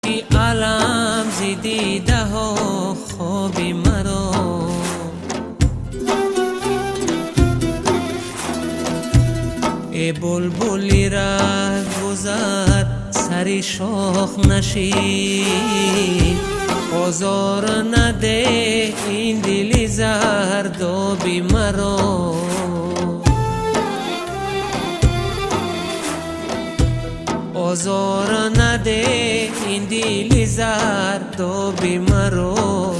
کی عالم زیدیده ها خوابی مرا ای بلبلی را گذر سری شاخ نشین آزار نده این دل زردابی مرا آزار نده این دل زردابی مرا